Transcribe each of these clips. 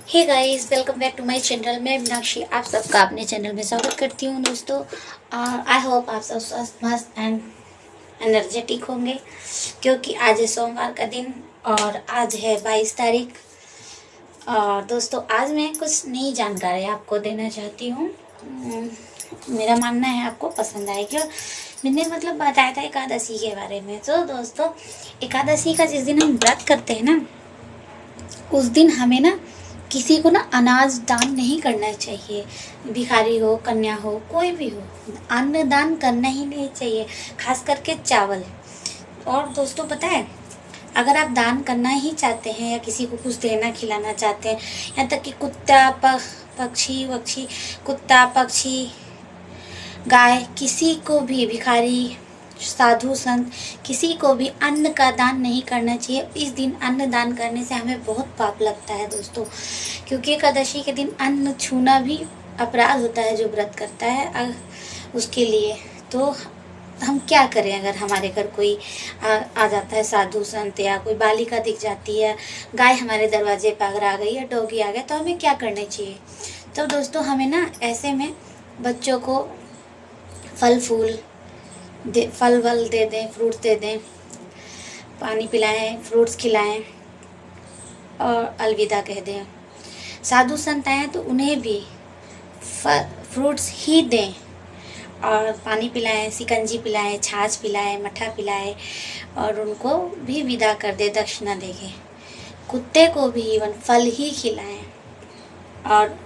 Hey guys, welcome back to my channel. मैं मीनाक्षी आप सबका अपने चैनल में स्वागत करती हूँ दोस्तों। और आई होप आप सब स्वस्थ मस्त एंड एनर्जेटिक होंगे, क्योंकि आज है सोमवार का दिन और आज है 22 तारीख। और दोस्तों, आज मैं कुछ नई जानकारी आपको देना चाहती हूँ। मेरा मानना है आपको पसंद आएगी। और मैंने बताया था एकादशी के बारे में। तो दोस्तों, एकादशी का जिस दिन हम व्रत करते हैं ना, उस दिन हमें ना किसी को ना अनाज दान नहीं करना चाहिए। भिखारी हो, कन्या हो, कोई भी हो, अन्न दान करना ही नहीं चाहिए, खास करके चावल। और दोस्तों पता है, अगर आप दान करना ही चाहते हैं या किसी को कुछ देना खिलाना चाहते हैं, यहाँ तक कि पक्षी वक्षी, कुत्ता पक्षी, गाय, किसी को भी, भिखारी, साधु संत, किसी को भी अन्न का दान नहीं करना चाहिए। इस दिन अन्न दान करने से हमें बहुत पाप लगता है दोस्तों, क्योंकि एकादशी के दिन अन्न छूना भी अपराध होता है जो व्रत करता है उसके लिए। तो हम क्या करें, अगर हमारे घर कोई आ जाता है साधु संत, या कोई बालिका दिख जाती है, गाय हमारे दरवाजे पर अगर आ गई या डॉगी आ गया, तो हमें क्या करना चाहिए। तो दोस्तों, हमें ना ऐसे में बच्चों को फल फूल फल वल दे दें, फ्रूट्स दे दें, पानी पिलाएं, फ्रूट्स खिलाएं और अलविदा कह दें। साधु संत आए तो उन्हें भी फ्रूट्स ही दें और पानी पिलाएं, शिकंजी पिलाएं, छाछ पिलाएं, मट्ठा पिलाएं और उनको भी विदा कर दे दक्षिणा देके। कुत्ते को भी इवन फल ही खिलाएं। और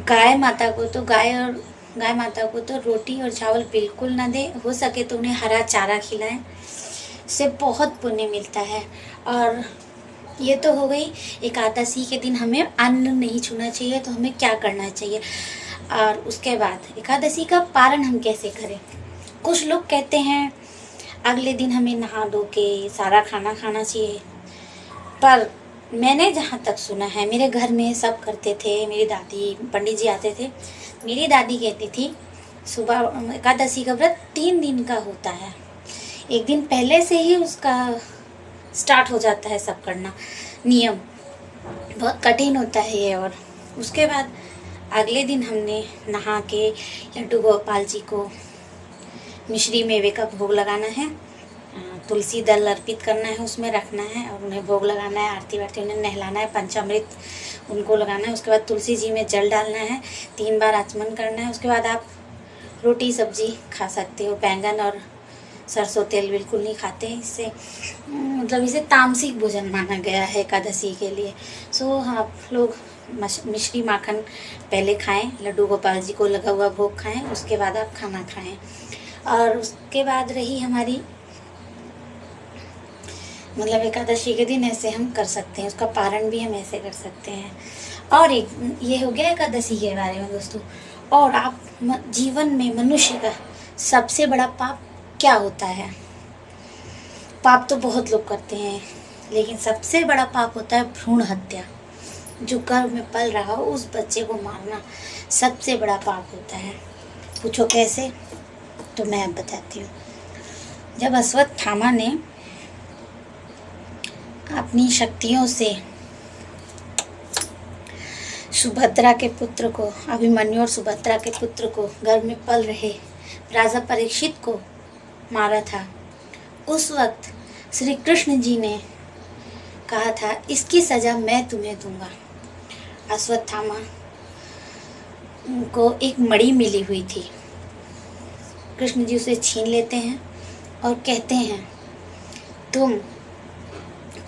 गाय माता को तो रोटी और चावल बिल्कुल ना दे, हो सके तो उन्हें हरा चारा खिलाएं, इससे बहुत पुण्य मिलता है। और ये तो हो गई एकादशी के दिन हमें अन्न नहीं छूना चाहिए, तो हमें क्या करना चाहिए। और उसके बाद एकादशी का पारण हम कैसे करें। कुछ लोग कहते हैं अगले दिन हमें नहा धो के सारा खाना खाना चाहिए, पर मैंने जहाँ तक सुना है, मेरे घर में सब करते थे। मेरी दादी, पंडित जी आते थे, मेरी दादी कहती थी सुबह एकादशी का व्रत 3 दिन का होता है, एक दिन पहले से ही उसका स्टार्ट हो जाता है सब करना। नियम बहुत कठिन होता है ये। और उसके बाद अगले दिन हमने नहा के लड्डू गोपाल जी को मिश्री मेवे का भोग लगाना है, तुलसी दल अर्पित करना है, उसमें रखना है और उन्हें भोग लगाना है, आरती वारती उन्हें नहलाना है, पंचामृत उनको लगाना है। उसके बाद तुलसी जी में जल डालना है, 3 बार आचमन करना है। उसके बाद आप रोटी सब्जी खा सकते हो। बैंगन और सरसों तेल बिल्कुल नहीं खाते, इससे इसे तामसिक भोजन माना गया है एकादशी के लिए। सो आप लोग मिश्री माखन पहले खाएं, लड्डू गोपाल जी को लगा हुआ भोग खाएं, उसके बाद आप खाना खाएं। और उसके बाद रही हमारी एकादशी के दिन ऐसे हम कर सकते हैं, उसका पारण भी हम ऐसे कर सकते हैं। और एक ये हो गया एकादशी के बारे में दोस्तों। और आप जीवन में मनुष्य का सबसे बड़ा पाप क्या होता है। पाप तो बहुत लोग करते हैं, लेकिन सबसे बड़ा पाप होता है भ्रूण हत्या। जो गर्भ में पल रहा हो उस बच्चे को मारना सबसे बड़ा पाप होता है। पूछो कैसे, तो मैं अब बताती हूँ। जब अश्वत्थामा ने अपनी शक्तियों से सुभद्रा के पुत्र को, अभिमन्यु और सुभद्रा के पुत्र को, गर्भ में पल रहे राजा परीक्षित को मारा था, उस वक्त श्री कृष्ण जी ने कहा था इसकी सजा मैं तुम्हें दूंगा। अश्वत्थामा को एक मणि मिली हुई थी, कृष्ण जी उसे छीन लेते हैं और कहते हैं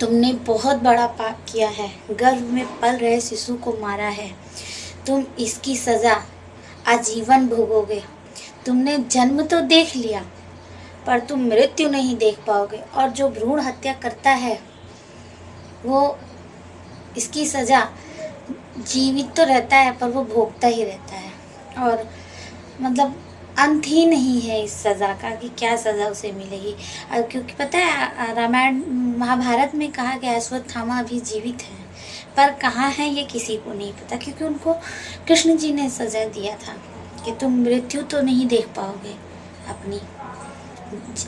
तुमने बहुत बड़ा पाप किया है, गर्भ में पल रहे शिशु को मारा है, तुम इसकी सजा आजीवन भोगोगे। तुमने जन्म तो देख लिया, पर तुम मृत्यु नहीं देख पाओगे। और जो भ्रूण हत्या करता है वो इसकी सजा जीवित तो रहता है, पर वो भोगता ही रहता है। और अंत ही नहीं है इस सज़ा का कि क्या सज़ा उसे मिलेगी। क्योंकि पता है, रामायण महाभारत में कहा गया अश्वत्थामा अभी जीवित हैं, पर कहाँ हैं ये किसी को नहीं पता, क्योंकि उनको कृष्ण जी ने सज़ा दिया था कि तुम मृत्यु तो नहीं देख पाओगे, अपनी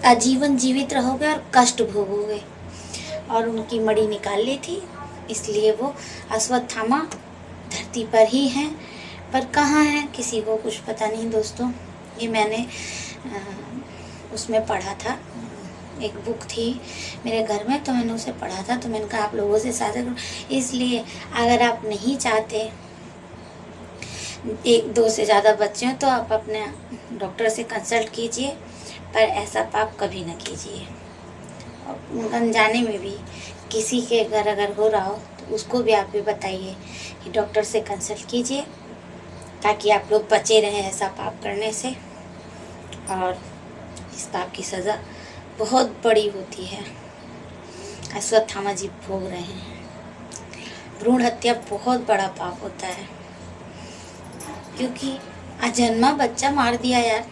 आजीवन जीवित रहोगे और कष्ट भोगोगे। और उनकी मणि निकाल ली थी इसलिए वो अश्वत्थामा धरती पर ही हैं, पर कहाँ हैं किसी को कुछ पता नहीं दोस्तों। ये मैंने उसमें पढ़ा था, एक बुक थी मेरे घर में, तो मैंने उसे पढ़ा था, तो मैंने कहा आप लोगों से साझा करूं। इसलिए अगर आप नहीं चाहते एक दो से ज़्यादा बच्चे हों तो आप अपने डॉक्टर से कंसल्ट कीजिए, पर ऐसा पाप कभी ना कीजिए। और अनजाने में भी किसी के घर अगर हो रहा हो तो उसको भी आप भी बताइए कि डॉक्टर से कंसल्ट कीजिए, ताकि आप लोग बचे रहें ऐसा पाप करने से। और इस पाप की सज़ा बहुत बड़ी होती है, अश्वत्थामा जी भोग रहे हैं। भ्रूण हत्या बहुत बड़ा पाप होता है, क्योंकि अजन्मा बच्चा मार दिया यार।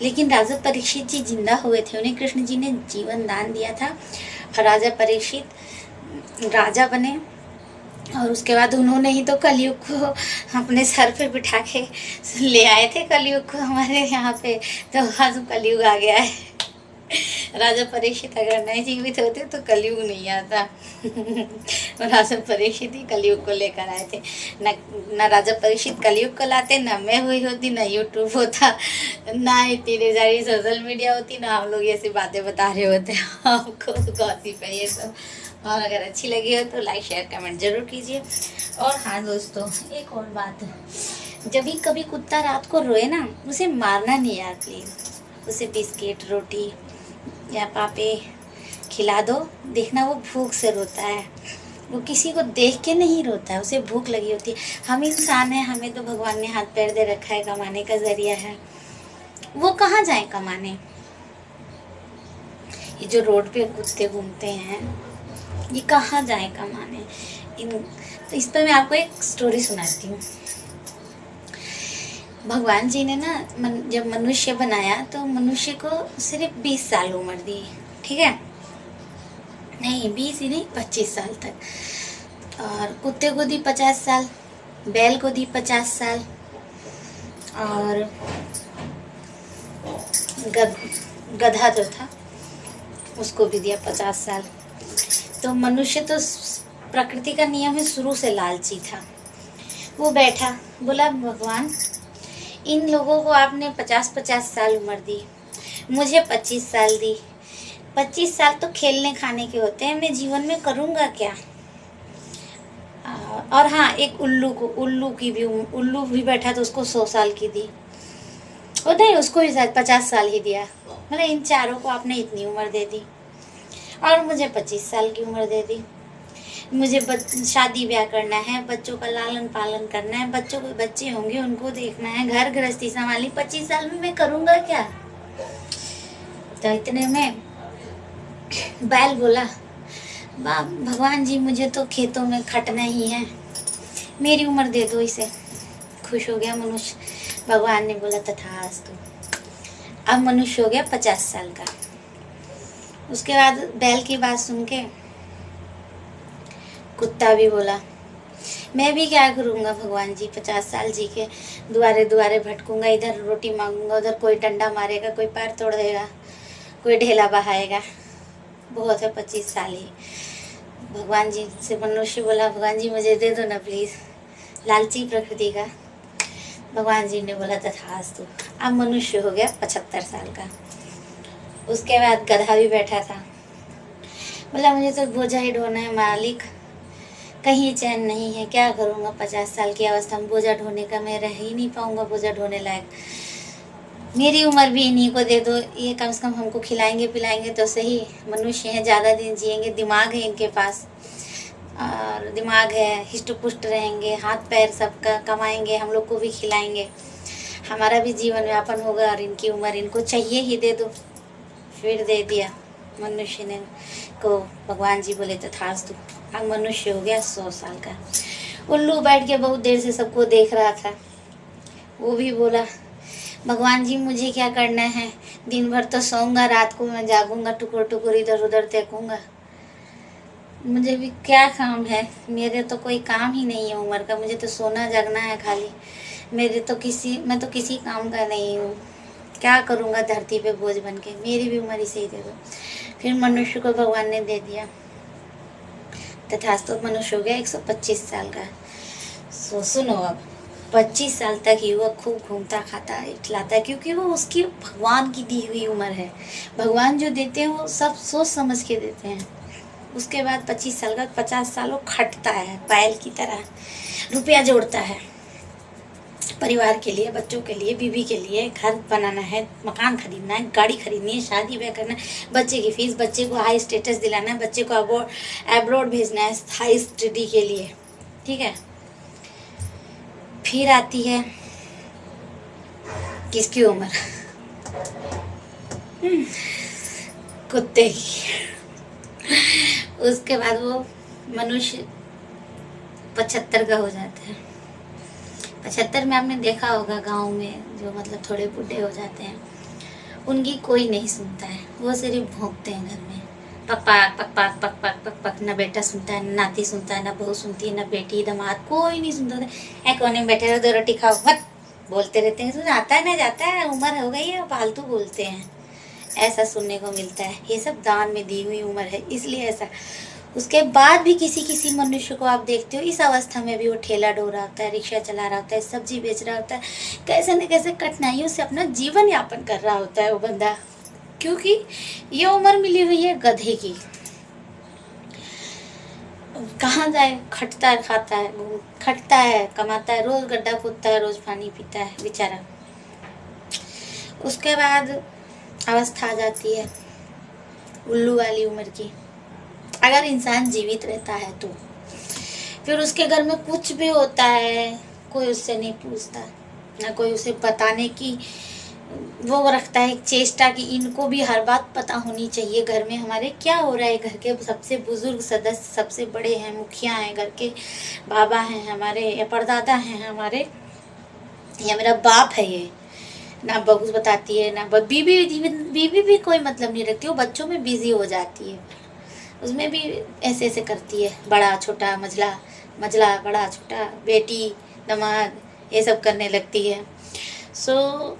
लेकिन राजा परीक्षित जी जिंदा हुए थे, उन्हें कृष्ण जी ने जीवन दान दिया था, और राजा परीक्षित राजा बने, और उसके बाद उन्होंने ही तो कलयुग को अपने सर पे बिठा के ले आए थे, कलयुग को हमारे यहाँ पे। तो आज कलयुग आ गया है। राजा परीक्षित अगर नहीं जीवित होते तो कलयुग नहीं आता। राजा परीक्षित ही कलयुग को लेकर आए थे। न राजा परीक्षित कलयुग को लाते, न मैं हुई होती, न यूट्यूब होता, ना इतनी सारी सोशल मीडिया होती, ना हम लोग ऐसी बातें बता रहे होते। आपको गॉसिप है ये सब। और अगर अच्छी लगी हो तो लाइक शेयर कमेंट जरूर कीजिए। और हाँ दोस्तों, एक और बात, जब भी कभी कुत्ता रात को रोए ना, उसे मारना नहीं यार प्लीज़। उसे बिस्किट रोटी या पापे खिला दो, देखना वो भूख से रोता है, वो किसी को देख के नहीं रोता है, उसे भूख लगी होती है। हम इंसान हैं, हमें तो भगवान ने हाथ पैर दे रखा है, कमाने का जरिया है, वो कहाँ जाए कमाने। ये जो रोड पे कुत्ते घूमते हैं, ये कहाँ जाए कमाने। तो इस पर मैं आपको एक स्टोरी सुनाती हूँ। भगवान जी ने ना जब मनुष्य बनाया तो मनुष्य को सिर्फ 20 साल उम्र दी, ठीक है, नहीं 20 ही नहीं 25 साल तक। और कुत्ते को दी 50 साल, बैल को दी 50 साल, और गधा जो था उसको भी दिया 50 साल। तो मनुष्य तो प्रकृति का नियम है, शुरू से लालची था। वो बैठा बोला, भगवान इन लोगों को आपने 50-50 साल उम्र दी, मुझे 25 साल दी। 25 साल तो खेलने खाने के होते हैं, मैं जीवन में करूँगा क्या। और हाँ, एक उल्लू भी बैठा तो उसको 100 साल की दी, और नहीं उसको भी शायद 50 साल ही दिया। मतलब इन चारों को आपने इतनी उम्र दे दी, और मुझे 25 साल की उम्र दे दी। मुझे शादी ब्याह करना है, बच्चों का लालन पालन करना है, बच्चों को बच्चे होंगे उनको देखना है, घर गृहस्थी संभालनी, 25 साल में मैं करूँगा क्या। तो इतने में बैल बोला, भगवान जी मुझे तो खेतों में खटना ही है, मेरी उम्र दे दो इसे। खुश हो गया मनुष्य। भगवान ने बोला तथास्तु। अब मनुष्य हो गया 50 साल का। उसके बाद बैल की बात सुन के कुत्ता भी बोला, मैं भी क्या करूँगा भगवान जी, 50 साल जी के दुआरे दुआरे भटकूंगा, इधर रोटी मांगूंगा, उधर कोई डंडा मारेगा, कोई पैर तोड़ देगा, कोई ढेला बहाएगा, बहुत है 25 साल ही। भगवान जी से मनुष्य बोला, भगवान जी मुझे दे दो ना प्लीज़, लालची प्रकृति का। भगवान जी ने बोला तथास्तु। अब मनुष्य हो गया 75 साल का। उसके बाद गधा भी बैठा था, बोला मुझे तो बोझा ही ढोना है मालिक, कहीं चैन नहीं है, क्या करूँगा 50 साल की अवस्था में बोझा ढोने का, मैं रह ही नहीं पाऊँगा बोझा ढोने लायक। मेरी उम्र भी इन्हीं को दे दो, ये कम से कम हमको खिलाएंगे पिलाएंगे तो सही, मनुष्य हैं, ज़्यादा दिन जिएंगे, दिमाग है इनके पास, और दिमाग है, हिष्ट पुष्ट रहेंगे, हाथ पैर सबका कमाएंगे, हम लोग को भी खिलाएंगे, हमारा भी जीवन यापन होगा, और इनकी उम्र इनको चाहिए ही, दे दो। फिर दे दिया मनुष्य ने को। भगवान जी बोले तथास्तु। अब मनुष्य हो गया 100 साल का। उल्लू बैठ के बहुत देर से सबको देख रहा था, वो भी बोला, भगवान जी मुझे क्या करना है, दिन भर तो सोऊंगा, रात को मैं जागूंगा, टुकुर टुकुर इधर उधर देखूंगा, मुझे भी क्या काम है, मेरे तो कोई काम ही नहीं है उम्र का, मुझे तो सोना जगना है खाली, मैं तो किसी काम का नहीं हूँ, क्या करूँगा धरती पे बोझ बन के, मेरी भी उम्र इसे ही दे दो। फिर मनुष्य को भगवान ने दे दिया। तथास्तु मनुष्य हो गया 125 साल का। सुनो अब, 25 साल तक युवक खूब घूमता खाता इठलाता है, क्योंकि वो उसकी भगवान की दी हुई उम्र है। भगवान जो देते हैं वो सब सोच समझ के देते हैं। उसके बाद 25 साल का 50 साल वो खटता है बैल की तरह, रुपया जोड़ता है परिवार के लिए, बच्चों के लिए, बीवी के लिए, घर बनाना है, मकान खरीदना है, गाड़ी खरीदनी है, शादी ब्याह करना है, बच्चे की फीस, बच्चे को हाई स्टेटस दिलाना है, बच्चे को अब्रॉड भेजना है हाई स्टडी के लिए, ठीक है। फिर आती है किसकी उम्र? कुत्ते की। उसके बाद वो मनुष्य 75 का हो जाता है। 75 में आपने देखा होगा गांव में जो मतलब थोड़े बूढ़े हो जाते हैं, उनकी कोई नहीं सुनता है, वो सिर्फ भौंकते हैं घर में, पक पक पक पक पक पक पक पक। ना बेटा सुनता है, ना नाती सुनता है, ना बहू सुनती है, ना बेटी दामाद, कोई नहीं सुनता है। कोने में बैठे रहो, 2 रोटी खाओ, मत बोलते रहते हैं, सुन आता है ना जाता है, उम्र हो गई है, फालतू बोलते हैं, ऐसा सुनने को मिलता है। ये सब दान में दी हुई उम्र है, इसलिए ऐसा। उसके बाद भी किसी किसी मनुष्य को आप देखते हो इस अवस्था में भी वो ठेला डो रहा होता है, रिक्शा चला रहा होता है, सब्जी बेच रहा होता है, कैसे न कैसे कठिनाइयों से अपना जीवन यापन कर रहा होता है वो बंदा, क्योंकि ये उम्र मिली हुई है गधे की। कहाँ जाए, खटता है, खाता है, खटता है, कमाता है, रोज गड्ढा खोदता है, रोज पानी पीता है बेचारा। उसके बाद अवस्था आ जाती है उल्लू वाली उम्र की। अगर इंसान जीवित रहता है तो फिर उसके घर में कुछ भी होता है, कोई उससे नहीं पूछता, ना कोई उसे बताने की वो रखता है चेष्टा कि इनको भी हर बात पता होनी चाहिए घर में हमारे क्या हो रहा है। घर के सबसे बुजुर्ग सदस्य, सबसे बड़े हैं, मुखिया हैं, घर के बाबा हैं हमारे, या परदादा हैं हमारे, या मेरा बाप है ये। ना बहू बताती है, ना बीवी भी कोई मतलब नहीं रखती, वो बच्चों में बिजी हो जाती है, उसमें भी ऐसे ऐसे करती है, बड़ा छोटा मझला मझला, बड़ा छोटा, बेटी दामाद, ये सब करने लगती है। सो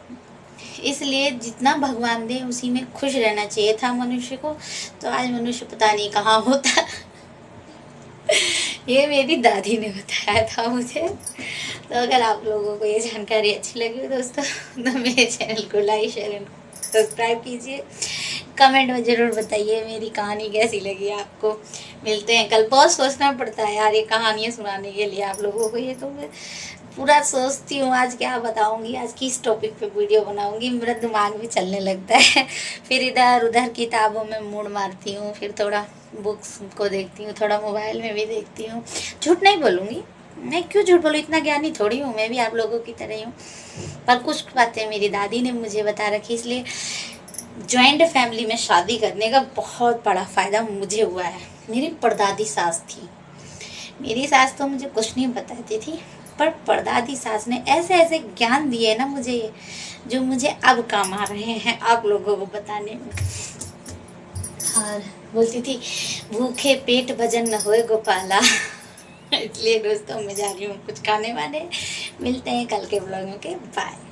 इसलिए जितना भगवान दे उसी में खुश रहना चाहिए था मनुष्य को। तो आज मनुष्य पता नहीं कहाँ होता। ये मेरी दादी ने बताया था मुझे। तो अगर आप लोगों को ये जानकारी अच्छी लगी हो दोस्तों, तो मेरे चैनल को लाइक शेयर एंड सब्सक्राइब कीजिए। कमेंट में ज़रूर बताइए मेरी कहानी कैसी लगी आपको। मिलते हैं कल। बहुत सोचना पड़ता है यार ये कहानियाँ सुनाने के लिए आप लोगों को, ये तो मैं पूरा सोचती हूँ आज क्या बताऊँगी, आज किस टॉपिक पे वीडियो बनाऊँगी, मेरा दिमाग भी चलने लगता है। फिर इधर उधर किताबों में मूड मारती हूँ, फिर थोड़ा बुक्स को देखती हूँ, थोड़ा मोबाइल में भी देखती हूँ। झूठ नहीं बोलूँगी, मैं क्यों झूठ बोलूँ, इतना ज्ञानी थोड़ी हूँ, मैं भी आप लोगों की तरह ही हूँ। पर कुछ बातें मेरी दादी ने मुझे बता रखी, इसलिए जॉइंट फैमिली में शादी करने का बहुत बड़ा फ़ायदा मुझे हुआ है। मेरी परदादी सास थी, मेरी सास तो मुझे कुछ नहीं बताती थी, पर परदादी सास ने ऐसे ऐसे ज्ञान दिए ना मुझे, जो मुझे अब काम आ रहे हैं आप लोगों को बताने में। और बोलती थी भूखे पेट भजन न होए गोपाला। इसलिए दोस्तों मैं जा रही हूँ कुछ खाने वाने। मिलते हैं कल के ब्लॉग में के। बाय।